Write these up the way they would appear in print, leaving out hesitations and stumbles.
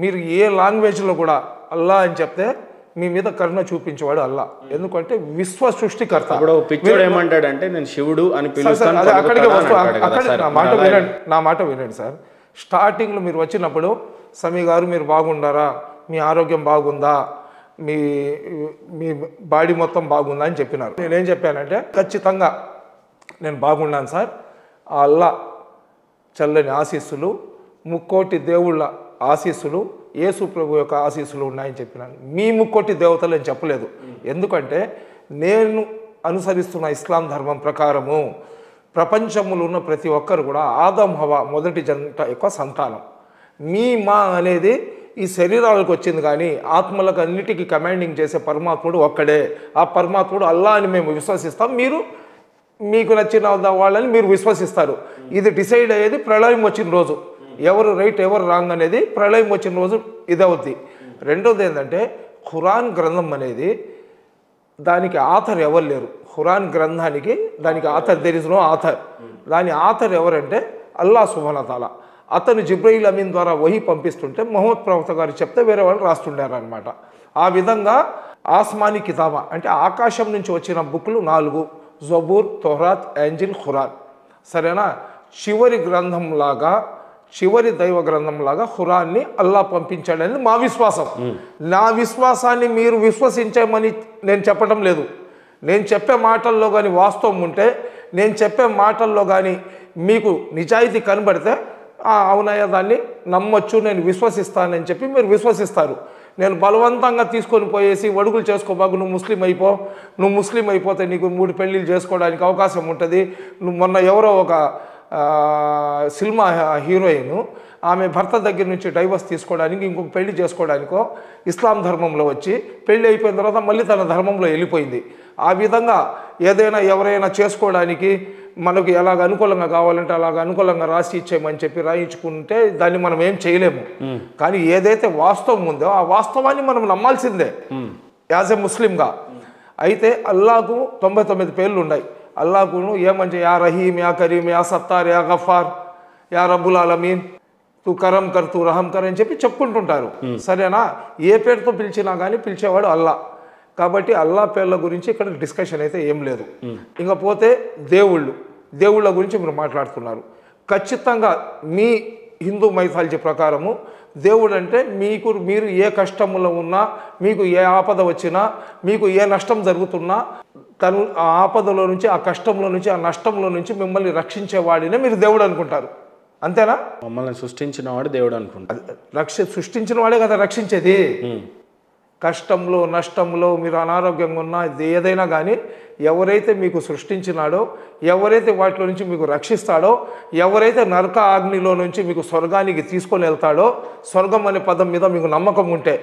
మీరు ఏ లాంగ్వేజ్లో కూడా అల్లా అని చెప్తే మీ మీద కరుణ చూపించేవాడు అల్లా. ఎందుకంటే విశ్వ సృష్టికర్త. పిచ్చోడు ఏమంటాడంటే నేను శివుడు అని పిలుస్తాను. అక్కడికి నా మాట వినండి సార్. స్టార్టింగ్లో మీరు వచ్చినప్పుడు సమీ గారు మీరు బాగుండారా, మీ ఆరోగ్యం బాగుందా, మీ మీ బాడీ మొత్తం బాగుందా అని చెప్పినారు. నేనేం చెప్పానంటే ఖచ్చితంగా నేను బాగున్నాను సార్, ఆ అల్లా చల్లని ఆశీస్సులు, ముక్కోటి దేవుళ్ళ ఆశీస్సులు, యేసు ప్రభు యొక్క ఆశీస్సులు ఉన్నాయని చెప్పినాను. మీ ముక్కోటి దేవతలు అని చెప్పలేదు. ఎందుకంటే నేను అనుసరిస్తున్న ఇస్లాం ధర్మం ప్రకారము ప్రపంచంలో ఉన్న ప్రతి ఒక్కరు కూడా ఆదం హవ్వ మొదటి జంట యొక్క సంతానం. మా అనేది ఈ శరీరాలకు వచ్చింది, కానీ ఆత్మలకు అన్నిటికీ కమాండింగ్ చేసే పరమాత్ముడు ఒక్కడే. ఆ పరమాత్ముడు అల్లా అని మేము విశ్వసిస్తాం, మీరు మీకు నచ్చిన వాళ్ళని మీరు విశ్వసిస్తారు. ఇది డిసైడ్ అయ్యేది ప్రళయం వచ్చిన రోజు. ఎవరు రైట్ ఎవరు రాంగ్ అనేది ప్రళయం వచ్చిన రోజు ఇదవుద్ది. రెండోది ఏంటంటే ఖురాన్ గ్రంథం అనేది దానికి ఆథర్ ఎవరు లేరు. ఖురాన్ గ్రంథానికి దానికి author there is no author. దాని ఆథర్ ఎవరంటే అల్లా సుబ్హానహు వ తఆలా. అతను జిబ్రయిల్ అమీన్ ద్వారా వహీ పంపిస్తుంటే మొహమ్మద్ ప్రవక్త గారు చెప్తే వేరే వాళ్ళు రాస్తుండారనమాట. ఆ విధంగా ఆస్మానీ కితాబా అంటే ఆకాశం నుంచి వచ్చిన బుక్లు 4: జబూర్, తౌరాత్, ఇంజిల్, ఖురాన్. సరేనా? చివరి గ్రంథంలాగా, చివరి దైవ గ్రంథంలాగా ఖురాన్ని అల్లా పంపించాడని మా విశ్వాసం. నా విశ్వాసాన్ని మీరు విశ్వసించమని నేను చెప్పడం లేదు. నేను చెప్పే మాటల్లో కానీ వాస్తవం ఉంటే, నేను చెప్పే మాటల్లో కానీ మీకు నిజాయితీ కనబడితే అవునయ్యా దాన్ని నమ్మొచ్చు, నేను విశ్వసిస్తానని చెప్పి మీరు విశ్వసిస్తారు. నేను బలవంతంగా తీసుకొని పోయేసి వడుగులు చేసుకోబాకు, నువ్వు ముస్లిం అయిపోతే నీకు 3 పెళ్ళిళ్ళు చేసుకోవడానికి అవకాశం ఉంటుంది. నువ్వు మొన్న ఎవరో ఒక సినిమా హీరోయిన్ ఆమె భర్త దగ్గర నుంచి డైవర్స్ తీసుకోవడానికి ఇంకొక పెళ్లి చేసుకోవడానికో ఇస్లాం ధర్మంలో వచ్చి పెళ్ళి అయిపోయిన తర్వాత మళ్ళీ తన ధర్మంలో వెళ్ళిపోయింది. ఆ విధంగా ఏదైనా ఎవరైనా చేసుకోవడానికి మనకు ఎలాగ అనుకూలంగా కావాలంటే అలాగ అనుకూలంగా రాసి ఇచ్చేయమని చెప్పి రాయించుకుంటే దాన్ని మనం ఏం చేయలేము. కానీ ఏదైతే వాస్తవం ఉందో ఆ వాస్తవాన్ని మనం నమ్మాల్సిందే యాజ్ ఎ ముస్లింగా. అయితే అల్లాకు 99 పేర్లు ఉన్నాయి. అల్లాహ్ను ఏమంటే యా రహీమ్, యా కరీం, యా సత్తార్, యా గఫార్, యా రబ్బుల్ ఆలమీన్, తూ కరం కర్, తూ రహం కర్ అని చెప్పి చెప్పుకుంటుంటారు. సరేనా? ఏ పేరుతో పిలిచినా కానీ పిలిచేవాడు అల్లా. కాబట్టి అల్లా పేర్ల గురించి ఇక్కడ డిస్కషన్ అయితే ఏం లేదు. ఇంకపోతే దేవుళ్ళ గురించి మీరు మాట్లాడుతున్నారు. ఖచ్చితంగా మీ హిందూ మైథాలజీ ప్రకారము దేవుడు అంటే మీరు ఏ కష్టంలో ఉన్నా, మీకు ఏ ఆపద వచ్చినా, మీకు ఏ నష్టం జరుగుతున్నా తను ఆ ఆపదలో నుంచి, ఆ కష్టంలో నుంచి, ఆ నష్టంలో నుంచి మిమ్మల్ని రక్షించేవాడినే మీరు దేవుడు అనుకుంటారు. అంతేనా? మమ్మల్ని సృష్టించిన వాడు దేవుడు అనుకుంటారు. సృష్టించిన వాడే కదా రక్షించేది. కష్టంలో నష్టంలో మీరు అనారోగ్యంగా ఉన్నా ఏదైనా కానీ ఎవరైతే మీకు సృష్టించినాడో, ఎవరైతే వాటిలో నుంచి మీకు రక్షిస్తాడో, ఎవరైతే నరక అగ్నిలో నుంచి మీకు స్వర్గానికి తీసుకొని వెళ్తాడో, స్వర్గం అనే పదం మీద మీకు నమ్మకం ఉంటే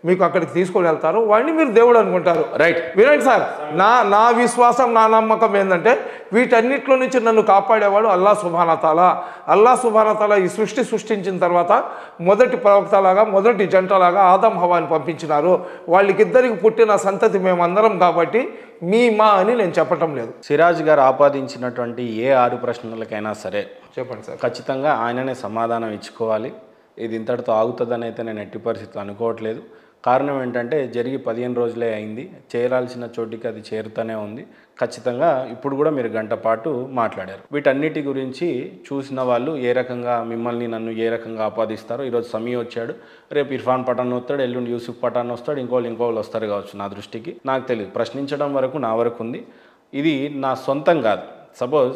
మీకు అక్కడికి తీసుకొని వెళ్తారు, వాడిని మీరు దేవుడు అనుకుంటారు. రైట్. వినండి సార్, నా విశ్వాసం, నా నమ్మకం ఏంటంటే వీటన్నిటిలో నుంచి నన్ను కాపాడేవాడు అల్లా సుబ్హానహు వ తఆలా. అల్లా సుబ్హానహు వ తఆలా ఈ సృష్టించిన తర్వాత మొదటి ప్రవక్తలాగా, మొదటి జంటలాగా ఆదం హవ్వాని పంపించినారు. వాళ్ళకిద్దరికి పుట్టిన సంతతి మేమందరం కాబట్టి మా అని నేను చెప్పటం లేదు. సిరాజ్ గారు ఆపాదించినటువంటి ఏ 6 ప్రశ్నలకైనా సరే చెప్పండి సార్, ఖచ్చితంగా ఆయననే సమాధానం ఇచ్చుకోవాలి. ఇది ఇంతటితో ఆగుతుందని అయితే నేను ఎట్టి పరిస్థితులు అనుకోవట్లేదు. కారణం ఏంటంటే జరిగి 15 రోజులే అయింది. చేరాల్సిన చోటికి అది చేరుతూనే ఉంది. ఖచ్చితంగా ఇప్పుడు కూడా మీరు గంట పాటు మాట్లాడారు. వీటన్నిటి గురించి చూసిన వాళ్ళు ఏ రకంగా మిమ్మల్ని నన్ను ఏ రకంగా ఆపాదిస్తారో, ఈరోజు సమీ వచ్చాడు, రేపు ఇర్ఫాన్ పఠాన్ వస్తాడు, ఎల్లుండి యూసుఫ్ పఠాన్ వస్తాడు, ఇంకోళ్ళు వస్తారు కావచ్చు. నా దృష్టికి నాకు తెలియదు. ప్రశ్నించడం వరకు నా వరకు ఉంది. ఇది నా సొంతం కాదు. సపోజ్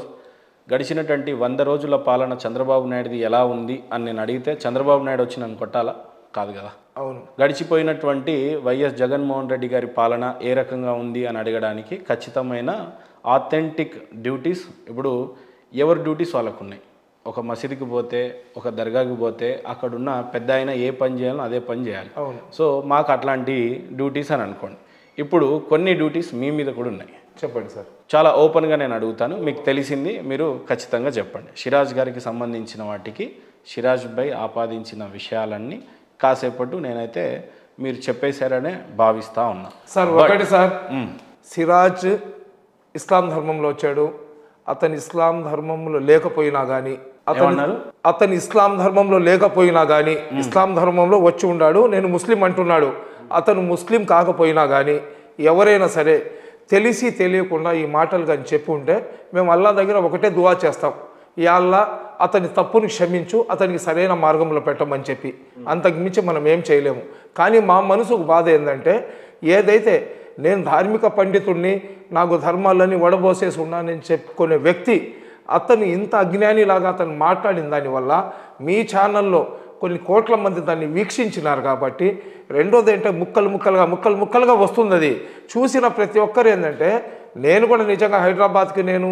గడిచినటువంటి 100 రోజుల పాలన చంద్రబాబు నాయుడుది ఎలా ఉంది అని నేను అడిగితే చంద్రబాబు నాయుడు వచ్చి నన్ను కొట్టాలా? కాదు కదా. అవును. గడిచిపోయినటువంటి వైఎస్ జగన్మోహన్ రెడ్డి గారి పాలన ఏ రకంగా ఉంది అని అడగడానికి ఖచ్చితమైన ఆథెంటిక్ డ్యూటీస్ ఇప్పుడు ఎవరి డ్యూటీస్ వాళ్ళకు ఉన్నాయి. ఒక మసీదుకి పోతే, ఒక దర్గాకి పోతే అక్కడున్న పెద్ద ఆయన ఏ పని చేయాలో అదే పని చేయాలి. సో మాకు అట్లాంటి డ్యూటీస్ అని అనుకోండి. ఇప్పుడు కొన్ని డ్యూటీస్ మీ మీద కూడా ఉన్నాయి. చెప్పండి సార్. చాలా ఓపెన్గా నేను అడుగుతాను, మీకు తెలిసింది మీరు ఖచ్చితంగా చెప్పండి. సిరాజ్ గారికి సంబంధించిన వాటికి సిరాజ్ బై ఆపాదించిన విషయాలన్నీ కాసేపట్టు నేనైతే మీరు చెప్పేశారనే భావిస్తూ ఉన్నా. సార్ ఒకటి సార్, సిరాజ్ ఇస్లాం ధర్మంలో వచ్చాడు. అతను ఇస్లాం ధర్మంలో లేకపోయినా కానీ అతను ఇస్లాం ధర్మంలో లేకపోయినా కానీ ఇస్లాం ధర్మంలో వచ్చి ఉన్నాడు, నేను ముస్లిం అంటున్నాడు. అతను ముస్లిం కాకపోయినా కానీ ఎవరైనా సరే తెలిసి తెలియకుండా ఈ మాటలు కానీ చెప్పి ఉంటే మేము అల్లా దగ్గర ఒకటే దువా చేస్తాం, యా అల్లా అతని తప్పుని క్షమించు, అతనికి సరైన మార్గంలో పెట్టమని చెప్పి. అంతకు మించి మనం ఏం చేయలేము. కానీ మా మనసుకు బాధ ఏంటంటే, ఏదైతే నేను ధార్మిక పండితుడిని, నాకు ధర్మాలన్నీ వడబోసేసి ఉన్నానని చెప్పుకునే వ్యక్తి అతను ఇంత అజ్ఞానిలాగా అతను మాట్లాడిన దానివల్ల మీ ఛానల్లో కొన్ని కోట్ల మంది దాన్ని వీక్షించినారు. కాబట్టి రెండోది ఏంటంటే ముక్కలుగా వస్తుంది. అది చూసిన ప్రతి ఒక్కరు ఏంటంటే, నేను కూడా నిజంగా హైదరాబాద్కి నేను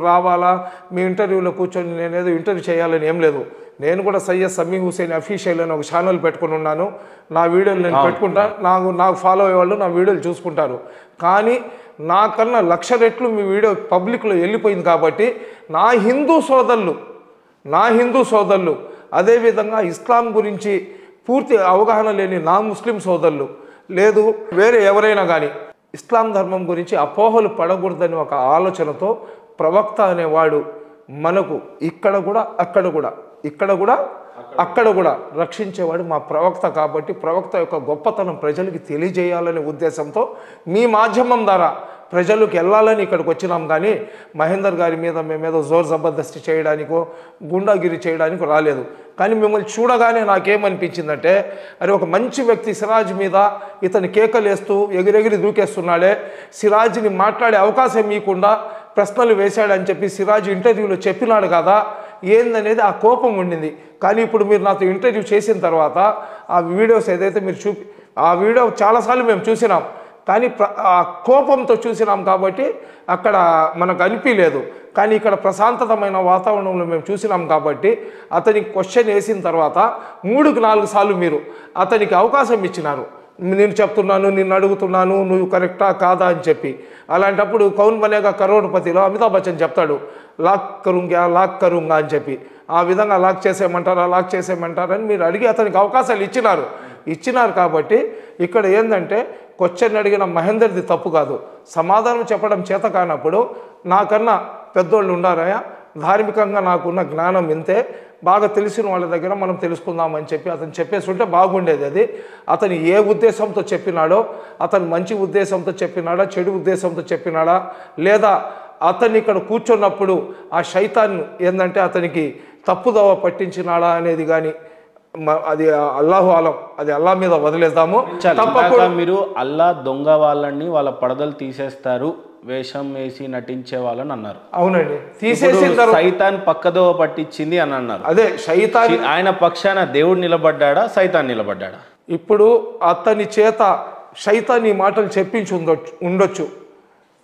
రావాలా, మీ ఇంటర్వ్యూలో కూర్చొని నేనేదో ఇంటర్వ్యూ చేయాలని ఏం లేదు. నేను కూడా సయ్యద్ సమీ హుసేన్ అఫీషియల్ అని ఒక ఛానల్ పెట్టుకుని ఉన్నాను. నా వీడియోలు నేను పెట్టుకుంటా, నాకు ఫాలో అయ్యేవాళ్ళు నా వీడియోలు చూసుకుంటారు. కానీ నాకన్నా 1,00,000 రెట్లు మీ వీడియో పబ్లిక్లో వెళ్ళిపోయింది. కాబట్టి నా హిందూ సోదరులు అదేవిధంగా ఇస్లాం గురించి పూర్తి అవగాహన లేని నా ముస్లిం సోదరులు, లేదు వేరే ఎవరైనా కానీ ఇస్లాం ధర్మం గురించి అపోహలు పడకూడదని ఒక ఆలోచనతో ప్రవక్త అనేవాడు మనకు ఇక్కడ కూడా అక్కడ కూడా రక్షించేవాడు మా ప్రవక్త. కాబట్టి ప్రవక్త యొక్క గొప్పతనం ప్రజలకి తెలియజేయాలనే ఉద్దేశంతో మీ మాధ్యమం ద్వారా ప్రజలకు వెళ్ళాలని ఇక్కడికి వచ్చినాం. కానీ మహేందర్ గారి మీద మేమేదో జోర్ జబర్దస్తి చేయడానికో గుండాగిరి చేయడానికో రాలేదు. కానీ మిమ్మల్ని చూడగానే నాకేమనిపించిందంటే, అరే ఒక మంచి వ్యక్తి సిరాజ్ మీద ఇతను కేకలేస్తూ ఎగిరెగిరి దూకేస్తున్నాడే, సిరాజ్ని మాట్లాడే అవకాశం ఇవ్వకుండా ప్రశ్నలు వేశాడని చెప్పి సిరాజ్ ఇంటర్వ్యూలో చెప్పినాడు కదా, ఏందనేది ఆ కోపం ఉండింది. కానీ ఇప్పుడు మీరు నాతో ఇంటర్వ్యూ చేసిన తర్వాత ఆ వీడియోస్ ఏదైతే మీరు ఆ వీడియో చాలాసార్లు మేము చూసినాం. కానీ ఆ కోపంతో చూసినాం కాబట్టి అక్కడ మనకు అనిపించలేదు. కానీ ఇక్కడ ప్రశాంతమైన వాతావరణంలో మేము చూసినాం కాబట్టి అతనికి క్వశ్చన్ వేసిన తర్వాత 3కి 4 సార్లు మీరు అతనికి అవకాశం ఇచ్చినారు. నేను చెప్తున్నాను, నిన్ను అడుగుతున్నాను, నువ్వు కరెక్టా కాదా అని చెప్పి. అలాంటప్పుడు కౌన్ బనేగా కరోడ్పతిలో అమితాబ్ బచ్చన్ చెప్తాడు, లాక్ కరుంగా అని చెప్పి. ఆ విధంగా లాక్ చేసేయమంటారని మీరు అడిగి అతనికి అవకాశాలు ఇచ్చినారు. కాబట్టి ఇక్కడ ఏంటంటే, క్వశ్చన్ అడిగిన మహేందర్ది తప్పు కాదు, సమాధానం చెప్పడం చేత కానప్పుడు నాకన్నా పెద్దోళ్ళు ఉండారయా, ధార్మికంగా నాకున్న జ్ఞానం ఇంతే, బాగా తెలిసిన వాళ్ళ దగ్గర మనం తెలుసుకుందామని చెప్పి అతను చెప్పేసి ఉంటే బాగుండేది. అది అతను ఏ ఉద్దేశంతో చెప్పినాడో, అతను మంచి ఉద్దేశంతో చెప్పినాడా, చెడు ఉద్దేశంతో చెప్పినాడా, లేదా అతన్ని ఇక్కడ కూర్చున్నప్పుడు ఆ శైతాన్ ఏంటంటే అతనికి తప్పుదోవ పట్టించినాడా అనేది కానీ అది అల్లాహు ఆలం, అది అల్లా మీద వదిలేద్దాము. తప్పకుండా మీరు అల్లా దొంగ వాళ్ళని వాళ్ళ పడదలు తీసేస్తారు, వేషం వేసి నటించే వాళ్ళని అన్నారు. అవునండి, తీసేసిన సైతాన్ పక్కదోవ పట్టించింది అని అన్నారు. అదే సైతాన్ ఆయన పక్షాన దేవుడు నిలబడ్డా, సైతాన్ నిలబడ్డా? ఇప్పుడు అతని చేత సైతాన్ ఈ మాటలు చెప్పించి ఉండొచ్చు.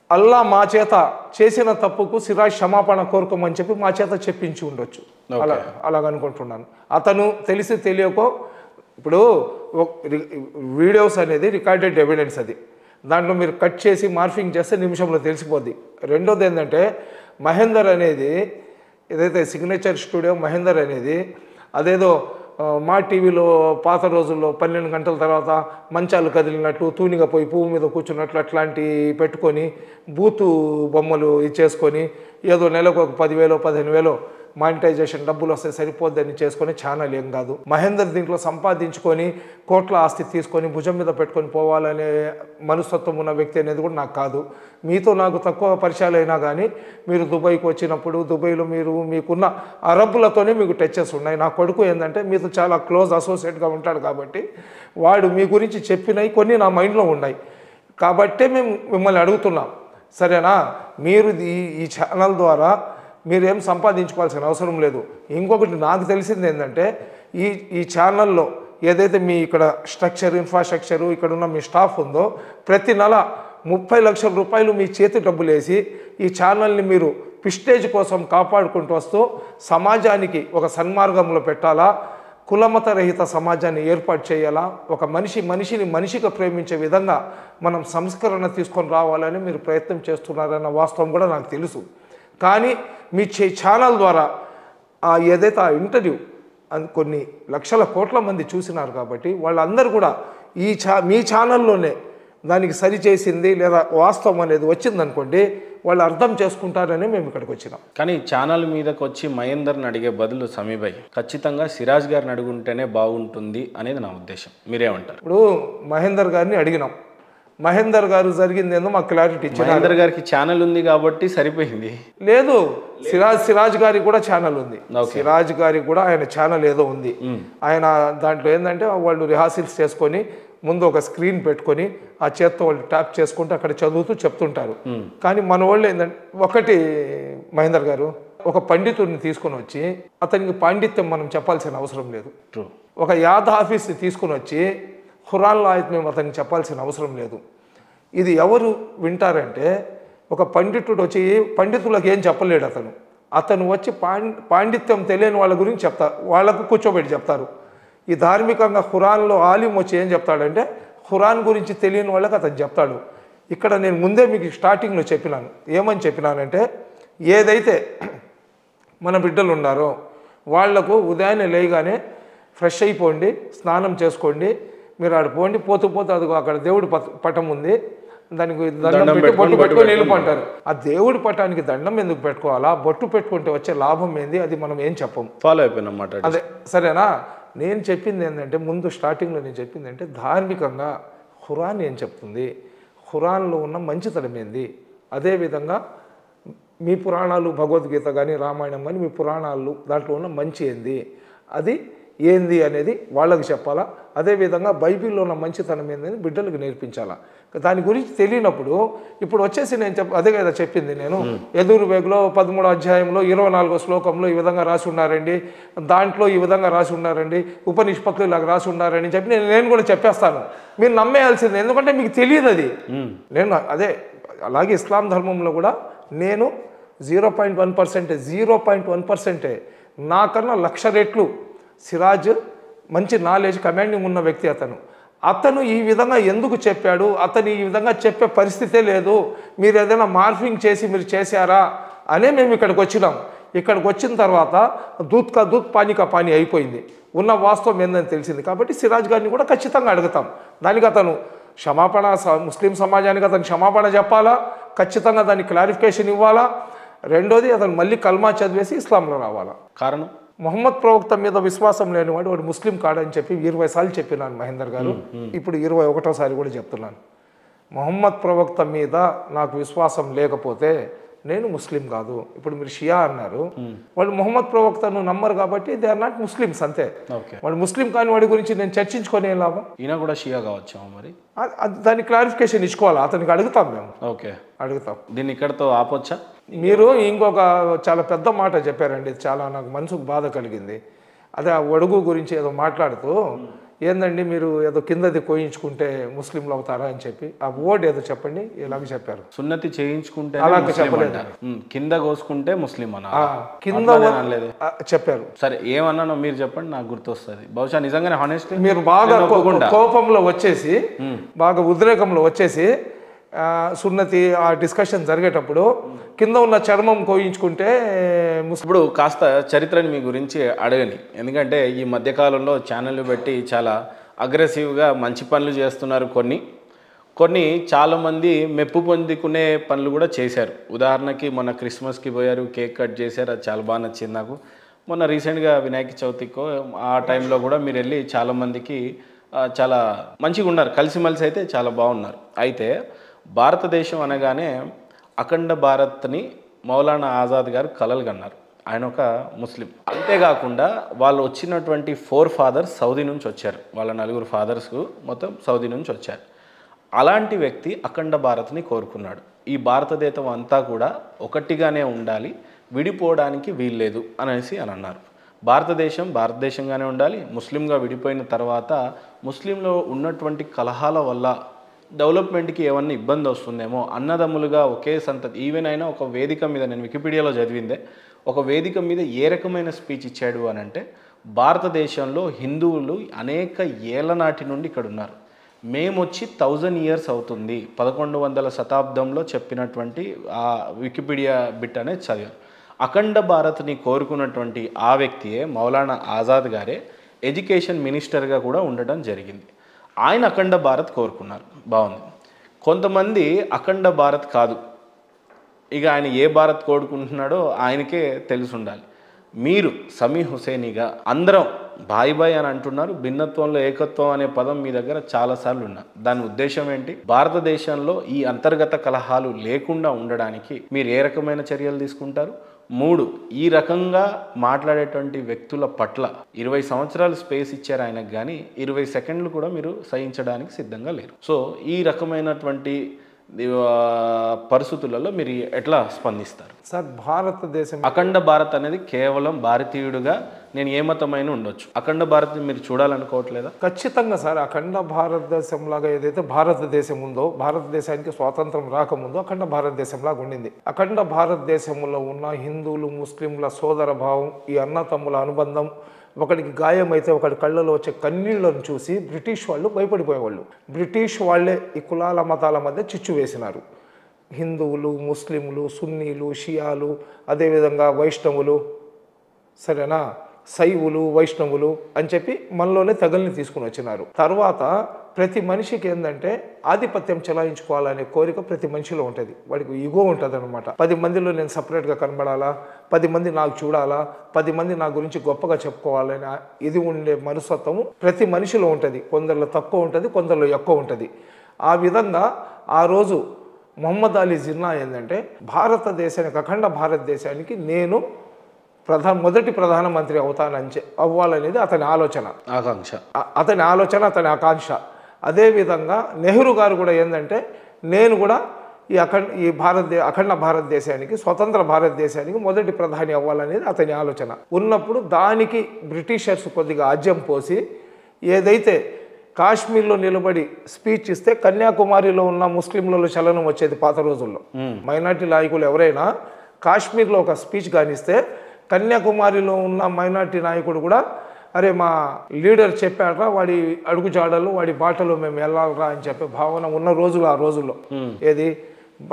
అల్లా మా చేత చేసిన తప్పుకు సిరాజ్ క్షమాపణ కోరుకోమని చెప్పి మా చేత చెప్పించి ఉండొచ్చు. అలాగనుకుంటున్నాను. అతను తెలిసి తెలియకో, ఇప్పుడు వీడియోస్ అనేది రికార్డెడ్ ఎవిడెన్స్, అది దాంట్లో మీరు కట్ చేసి మార్ఫింగ్ చేస్తే నిమిషంలో తెలిసిపోద్ది. రెండోది ఏంటంటే, మహేందర్ అనేది ఏదైతే సిగ్నేచర్ స్టూడియో మహేందర్ అనేది అదేదో మా టీవీలో పాత రోజుల్లో 12 గంటల తర్వాత మంచాలు కదిలినట్లు, తూనిగా పోయి పువ్వు మీద కూర్చున్నట్లు అట్లాంటివి పెట్టుకొని బూతు బొమ్మలు ఇచ్చేసుకొని ఏదో నెలకు ఒక 10,000 15,000 మానిటైజేషన్ డబ్బులు వస్తే సరిపోద్దని చేసుకొని ఛానల్ ఏం కాదు. మహేందర్ దీంట్లో సంపాదించుకొని కోట్ల ఆస్తి తీసుకొని భుజం మీద పెట్టుకొని పోవాలనే మనస్తత్వం ఉన్న వ్యక్తి అనేది కూడా నాకు కాదు. మీతో నాకు తక్కువ పరిచయాలు అయినా కానీ మీరు దుబాయ్కి వచ్చినప్పుడు దుబాయ్లో మీకున్న అరబ్బులతోనే మీకు టచెస్ ఉన్నాయి. నా కొడుకు ఏంటంటే మీతో చాలా క్లోజ్ అసోసియేట్గా ఉంటాడు కాబట్టి వాడు మీ గురించి చెప్పినవి కొన్ని నా మైండ్లో ఉన్నాయి. కాబట్టే మేము మిమ్మల్ని అడుగుతున్నాం, సరేనా? మీరు ఈ ఛానల్ ద్వారా మీరేం సంపాదించుకోవాల్సిన అవసరం లేదు. ఇంకొకటి నాకు తెలిసింది ఏంటంటే, ఈ ఛానల్లో ఏదైతే మీ ఇక్కడ ఇన్ఫ్రాస్ట్రక్చరు ఇక్కడ ఉన్న మీ స్టాఫ్ ఉందో, ప్రతి నెల 30 లక్షల రూపాయలు మీ చేతి డబ్బులు వేసి ఈ ఛానల్ని మీరు ప్రిస్టేజ్ కోసం కాపాడుకుంటూ వస్తూ సమాజానికి ఒక సన్మార్గంలో పెట్టాలా, కులమత రహిత సమాజాన్ని ఏర్పాటు చేయాలా, ఒక మనిషిని మనిషిగా ప్రేమించే విధంగా మనం సంస్కరణ తీసుకొని రావాలని మీరు ప్రయత్నం చేస్తున్నారన్న వాస్తవం కూడా నాకు తెలుసు. కానీ మీ ఛానల్ ద్వారా ఏదైతే ఆ ఇంటర్వ్యూ కొన్ని లక్షల కోట్ల మంది చూసినారు కాబట్టి వాళ్ళందరూ కూడా మీ ఛానల్లోనే దానికి సరిచేసింది లేదా వాస్తవం అనేది వచ్చిందనుకోండి, వాళ్ళు అర్థం చేసుకుంటారని మేము ఇక్కడికి వచ్చినాం. కానీ ఛానల్ మీదకి వచ్చి మహేందర్ని అడిగే బదులు సమీభాయ్ ఖచ్చితంగా సిరాజ్ గారిని అడుగుంటేనే బాగుంటుంది అనేది నా ఉద్దేశం. మీరేమంటారు? ఇప్పుడు మహేందర్ గారిని అడిగినాం, మహేందర్ గారు జరిగింది ఏందో మాకు క్లారిటీ ఇచ్చారు. మహేందర్ గారికి ఛానల్ ఉంది కాబట్టి సరిపోయింది. లేదు, సిరాజ్ గారికి కూడా ఛానల్ ఉంది. సిరాజ్ గారికి కూడా ఆయన ఛానల్ ఏదో ఉంది. ఆయన దాంట్లో ఏంటంటే వాళ్ళు రిహార్సల్స్ చేసుకొని ముందు ఒక స్క్రీన్ పెట్టుకొని ఆ చేత్తో వాళ్ళు ట్యాప్ చేసుకుంటూ అక్కడ చదువుతూ చెప్తుంటారు. కానీ మన వాళ్ళు ఏంటంటే ఒకటి మహేందర్ గారు ఒక పండితుడిని తీసుకొని వచ్చి అతనికి పాండిత్యం మనం చెప్పాల్సిన అవసరం లేదు. ఒక యాద్ ఆఫీస్ని తీసుకుని వచ్చి ఖురాన్లో ఆయత్ మేము అతనికి చెప్పాల్సిన అవసరం లేదు. ఇది ఎవరు వింటారంటే ఒక పండితుడు వచ్చి పండితులకు ఏం చెప్పలేడు. అతను వచ్చి పాండిత్యం తెలియని వాళ్ళ గురించి చెప్తారు, వాళ్ళకు కూర్చోబెట్టి చెప్తారు. ఈ ధార్మికంగా ఖురాన్లో ఆలిం వచ్చి ఏం చెప్తాడంటే ఖురాన్ గురించి తెలియని వాళ్ళకి అతను చెప్తాడు. ఇక్కడ నేను ముందే మీకు స్టార్టింగ్లో చెప్పినాను, ఏమని చెప్పినానంటే ఏదైతే మన బిడ్డలు ఉన్నారో వాళ్లకు ఉదయాన్నే లేయగానే ఫ్రెష్ అయిపోండి, స్నానం చేసుకోండి, మీరు ఆడ పోండి, పోతూ అదిగో అక్కడ దేవుడి పటం ఉంది, దానికి దండం పెట్టి బొట్టు పెట్టుకొని వెళ్ళిపోంటారు. ఆ దేవుడి పటానికి దండం ఎందుకు పెట్టుకోవాలా, బొట్టు పెట్టుకుంటే వచ్చే లాభం ఏంది, అది మనం ఏం చెప్పం. ఫాలో అయిపోయినమాట. అదే సరేనా. నేను చెప్పింది ఏంటంటే ముందు స్టార్టింగ్లో నేను చెప్పింది అంటే ధార్మికంగా ఖురాన్ ఏం చెప్తుంది, ఖురాన్లో ఉన్న మంచితనం ఏంది, అదేవిధంగా మీ పురాణాలు భగవద్గీత కానీ రామాయణం కానీ మీ పురాణాలు దాంట్లో ఉన్న మంచి ఏంది, అది ఏంది అనేది వాళ్ళకి చెప్పాలా. అదేవిధంగా బైబిల్లో ఉన్న మంచితనం ఏందని బిడ్డలకు నేర్పించాలా. దాని గురించి తెలియనప్పుడు ఇప్పుడు వచ్చేసి నేను అదే కదా చెప్పింది నేను, యజుర్వేదంలో 13వ అధ్యాయంలో 24వ శ్లోకంలో ఈ విధంగా రాసి ఉన్నారండి, దాంట్లో ఈ విధంగా రాసి ఉన్నారండి, ఉపనిష్పత్తులు ఇలాగ రాసి ఉన్నారని చెప్పి నేను కూడా చెప్పేస్తాను. మీరు నమ్మేయాల్సింది, ఎందుకంటే మీకు తెలియదు అది. నేను అదే అలాగే ఇస్లాం ధర్మంలో కూడా నేను 0.1% నాకన్నా 1,00,000 రెట్లు సిరాజ్ మంచి నాలెడ్జ్ కమాండింగ్ ఉన్న వ్యక్తి. అతను ఈ విధంగా ఎందుకు చెప్పాడు, అతను ఈ విధంగా చెప్పే పరిస్థితే లేదు, మీరు ఏదైనా మార్ఫింగ్ చేసి మీరు చేశారా అనే మేము ఇక్కడికి వచ్చినాం. ఇక్కడికి వచ్చిన తర్వాత దూత్ కా దూత్ పానీ కా పానీ అయిపోయింది, ఉన్న వాస్తవం ఏందని తెలిసింది. కాబట్టి సిరాజ్ గారిని కూడా ఖచ్చితంగా అడుగుతాం. దానికి అతను క్షమాపణ, ముస్లిం సమాజానికి అతను క్షమాపణ చెప్పాలా, ఖచ్చితంగా దానికి క్లారిఫికేషన్ ఇవ్వాలా. రెండోది అతను మళ్ళీ కల్మా చదివేసి ఇస్లాంలో రావాలా. కారణం మొహమ్మద్ ప్రవక్త మీద విశ్వాసం లేనివాడు వాడు ముస్లిం కాడని చెప్పి 20 సార్లు చెప్పినాను మహేందర్ గారు. ఇప్పుడు 21వ కూడా చెప్తున్నాను. మొహమ్మద్ ప్రవక్త మీద నాకు విశ్వాసం లేకపోతే నేను ముస్లిం కాదు. ఇప్పుడు మీరు షియా అన్నారు, వాళ్ళు మొహమ్మద్ ప్రవక్తను నమ్మరు కాబట్టి దే ఆర్ నాట్ ముస్లిమ్స్, అంతే. వాడు ముస్లిం కాని వాడి గురించి నేను చర్చించుకొని ఏం లాభం. ఈయన కూడా షియా కావచ్చు మరి, దానికి క్లారిఫికేషన్ ఇచ్చుకోవాలి, అతనికి అడుగుతాం మేము. ఓకే, అడుగుతాం. దీన్ని ఇక్కడతో ఆపొచ్చా? మీరు ఇంకొక చాలా పెద్ద మాట చెప్పారండి, చాలా నాకు మనసుకు బాధ కలిగింది. అదే ఆ ఒడుగు గురించి ఏదో మాట్లాడుతూ ఏందండి మీరు ఏదో కిందది కోయించుకుంటే ముస్లింలు అవుతారా అని చెప్పి ఆ వర్డ్ ఏదో చెప్పండి, ఇలాగ చెప్పారు. సున్నతి చేయించుకుంటే అలాగే చెప్పలేదు, కింద కోసుకుంటే ముస్లిం అన్న కింద చెప్పారు. సరే ఏమన్నానో మీరు చెప్పండి, నాకు గుర్తొస్తుంది. బహుశా నిజంగానే హానెస్ట్ మీరు బాగా కోపంలో వచ్చేసి, బాగా ఉద్రేకంలో వచ్చేసి సున్నతి ఆ డిస్కషన్ జరిగేటప్పుడు కింద ఉన్న చర్మం కోయించుకుంటే ఇప్పుడు కాస్త చరిత్రని మీ గురించి అడగని, ఎందుకంటే ఈ మధ్యకాలంలో ఛానళ్ళు పెట్టి చాలా అగ్రెసివ్గా మంచి పనులు చేస్తున్నారు. కొన్ని చాలామంది మెప్పు పొందుకునే పనులు కూడా చేశారు. ఉదాహరణకి మొన్న క్రిస్మస్కి పోయారు, కేక్ కట్ చేశారు, అది చాలా బాగా నచ్చింది నాకు. మొన్న రీసెంట్గా వినాయక చవితికో ఆ టైంలో కూడా మీరు వెళ్ళి చాలామందికి చాలా మంచిగా ఉన్నారు, కలిసిమెలిసి అయితే చాలా బాగున్నారు. అయితే భారతదేశం అనగానే అఖండ భారత్ని మౌలానా ఆజాద్ గారు కలలు కన్నారు. ఆయన ఒక ముస్లిం. అంతేకాకుండా వాళ్ళు వచ్చినటువంటి 4 ఫాదర్స్ సౌదీ నుంచి వచ్చారు, వాళ్ళ 4 ఫాదర్స్ మొత్తం సౌదీ నుంచి వచ్చారు. అలాంటి వ్యక్తి అఖండ భారత్ని కోరుకున్నాడు. ఈ భారతదేశం అంతా కూడా ఒకటిగానే ఉండాలి, విడిపోవడానికి వీల్లేదు అనేసి అని అన్నారు. భారతదేశంగానే ఉండాలి, ముస్లింగా విడిపోయిన తర్వాత ముస్లింలో ఉన్నటువంటి కలహాల వల్ల డెవలప్మెంట్కి ఏమన్నా ఇబ్బంది వస్తుందేమో, అన్నదమ్ములుగా ఒకే సంతతి. ఈవెన్ అయినా ఒక వేదిక మీద, నేను వికీపీడియాలో చదివిందే, ఒక వేదిక మీద ఏ రకమైన స్పీచ్ ఇచ్చాడు అని అంటే, భారతదేశంలో హిందువులు అనేక ఏళ్ల నాటి నుండి ఇక్కడ ఉన్నారు, మేము వచ్చి 1000 years అవుతుంది, 1100వ శతాబ్దంలో చెప్పినటువంటి ఆ వికీపీడియా బిట్ అనేది చదివారు. అఖండ భారత్ని కోరుకున్నటువంటి ఆ వ్యక్తియే మౌలానా ఆజాద్ గారే ఎడ్యుకేషన్ మినిస్టర్గా కూడా ఉండటం జరిగింది. ఆయన అఖండ భారత్ కోరుకున్నారు, బాగుంది. కొంతమంది అఖండ భారత్ కాదు, ఇక ఆయన ఏ భారత్ కోరుకుంటున్నాడో ఆయనకే తెలిసి ఉండాలి. మీరు సమీ హుసేనీగా అందరం బాయ్ బాయ్ అని అంటున్నారు, భిన్నత్వంలో ఏకత్వం అనే పదం మీ దగ్గర చాలాసార్లు ఉన్నా, దాని ఉద్దేశం ఏంటి? భారతదేశంలో ఈ అంతర్గత కలహాలు లేకుండా ఉండడానికి మీరు ఏ రకమైన చర్యలు తీసుకుంటారు? 3, ఈ రకంగా మాట్లాడేటువంటి వ్యక్తుల పట్ల 20 సంవత్సరాలు స్పేస్ ఇచ్చారు ఆయనకు, కానీ 20 సెకండ్లు కూడా మీరు సహించడానికి సిద్ధంగా లేరు. సో ఈ రకమైనటువంటి పరిస్థితులలో మీరు ఎట్లా స్పందిస్తారు? సార్, భారతదేశం అఖండ భారత్ అనేది కేవలం భారతీయుడిగా నేను ఏ మతమైన ఉండొచ్చు, అఖండ భారత్ మీరు చూడాలనుకోవట్లేదా? ఖచ్చితంగా సార్. అఖండ భారతదేశం లాగా ఏదైతే భారతదేశం ఉందో, భారతదేశానికి స్వాతంత్రం రాకముందు అఖండ భారతదేశం లాగా ఉండింది. అఖండ భారతదేశంలో ఉన్న హిందువులు ముస్లింల సోదర భావం, ఈ అన్నతమ్ముల అనుబంధం, ఒకడికి గాయమైతే ఒకడి కళ్ళలో వచ్చే కన్నీళ్లను చూసి బ్రిటిష్ వాళ్ళు భయపడిపోయేవాళ్ళు. బ్రిటిష్ వాళ్ళే ఈ కులాల మతాల మధ్య చిచ్చు వేసినారు. హిందువులు ముస్లింలు సున్నీలు షియాలు, అదేవిధంగా వైష్ణవులు, సరేనా, శైవులు వైష్ణవులు అని చెప్పి మనలోనే తెగల్ని తీసుకుని వచ్చినారు. తర్వాత ప్రతి మనిషికి ఏంటంటే ఆధిపత్యం చెలాయించుకోవాలనే కోరిక ప్రతి మనిషిలో ఉంటుంది. వాడికి ఈగో ఉంటుంది అనమాట. 10 మందిలో నేను సపరేట్గా కనబడాలా, 10 మంది నాకు చూడాలా, 10 మంది నా గురించి గొప్పగా చెప్పుకోవాలని ఇది ఉండే మనస్తత్వము ప్రతి మనిషిలో ఉంటుంది. కొందరిలో తక్కువ ఉంటుంది, కొందరిలో ఎక్కువ ఉంటుంది. ఆ విధంగా ఆ రోజు మొహమ్మద్ అలీ జిన్నా ఏంటంటే భారతదేశానికి, అఖండ భారతదేశానికి నేను మొదటి ప్రధానమంత్రి అవ్వాలనేది అతని ఆలోచన, అతని ఆకాంక్ష. అదేవిధంగా నెహ్రూ గారు కూడా ఏంటంటే నేను కూడా ఈ అఖండ భారతదేశానికి, స్వతంత్ర భారతదేశానికి మొదటి ప్రధాని అవ్వాలనేది అతని ఆలోచన ఉన్నప్పుడు దానికి బ్రిటిషర్స్ కొద్దిగా ఆజ్యం పోసి ఏదైతే కాశ్మీర్లో నిలబడి స్పీచ్ ఇస్తే కన్యాకుమారిలో ఉన్న ముస్లింలలో చలనం వచ్చేది పాత రోజుల్లో. మైనార్టీ నాయకులు ఎవరైనా కాశ్మీర్లో ఒక స్పీచ్ కానిస్తే కన్యాకుమారిలో ఉన్న మైనార్టీ నాయకుడు కూడా అరే మా లీడర్ చెప్పాడరా, వాడి అడుగుజాడలు వాడి బాటలో మేము వెళ్ళాలరా అని చెప్పే భావన ఉన్న రోజులు ఆ రోజుల్లో. ఏది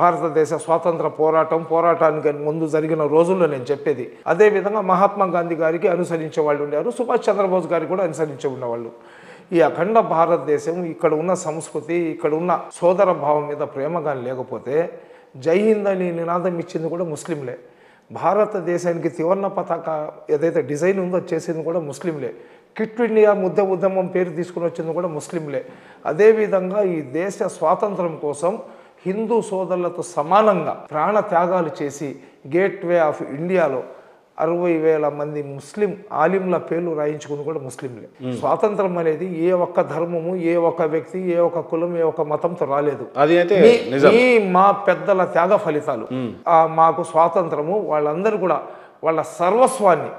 భారతదేశ స్వాతంత్ర పోరాటానికి ముందు జరిగిన రోజుల్లో నేను చెప్పేది. అదేవిధంగా మహాత్మా గాంధీ గారికి అనుసరించే వాళ్ళు ఉండేవారు, సుభాష్ చంద్రబోస్ గారికి కూడా అనుసరించే ఉన్నవాళ్ళు. ఈ అఖండ భారతదేశం, ఇక్కడ ఉన్న సంస్కృతి, ఇక్కడ ఉన్న సోదర భావం మీద ప్రేమ కానీ లేకపోతే జై హింద్ అని నినాదం ఇచ్చింది కూడా ముస్లింలే. భారతదేశానికి త్రివర్ణ పతాక ఏదైతే డిజైన్ ఉందో చేసింది కూడా ముస్లింలే. క్విట్ ఇండియా ముద్ద ఉద్యమం పేరు తీసుకుని వచ్చింది కూడా ముస్లింలే. అదేవిధంగా ఈ దేశ స్వాతంత్రం కోసం హిందూ సోదరులతో సమానంగా ప్రాణ త్యాగాలు చేసి గేట్వే ఆఫ్ ఇండియాలో 60,000 మంది ముస్లిం ఆలింల పేర్లు రాయించుకుని కూడా ముస్లింలే. స్వాతంత్రం అనేది ఏ ఒక్క ధర్మము, ఏ ఒక్క వ్యక్తి, ఏ ఒక్క కులం, ఏ ఒక్క మతంతో రాలేదు. ఈ మా పెద్దల త్యాగ ఫలితాలు. మాకు స్వాతంత్రము వాళ్ళందరూ కూడా వాళ్ళ సర్వస్వాన్ని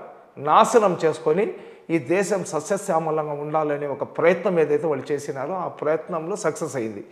నాశనం చేసుకొని ఈ దేశం సస్యశ్యామలంగా ఉండాలనే ఒక ప్రయత్నం ఏదైతే వాళ్ళు చేసినారో ఆ ప్రయత్నంలో సక్సెస్ అయింది.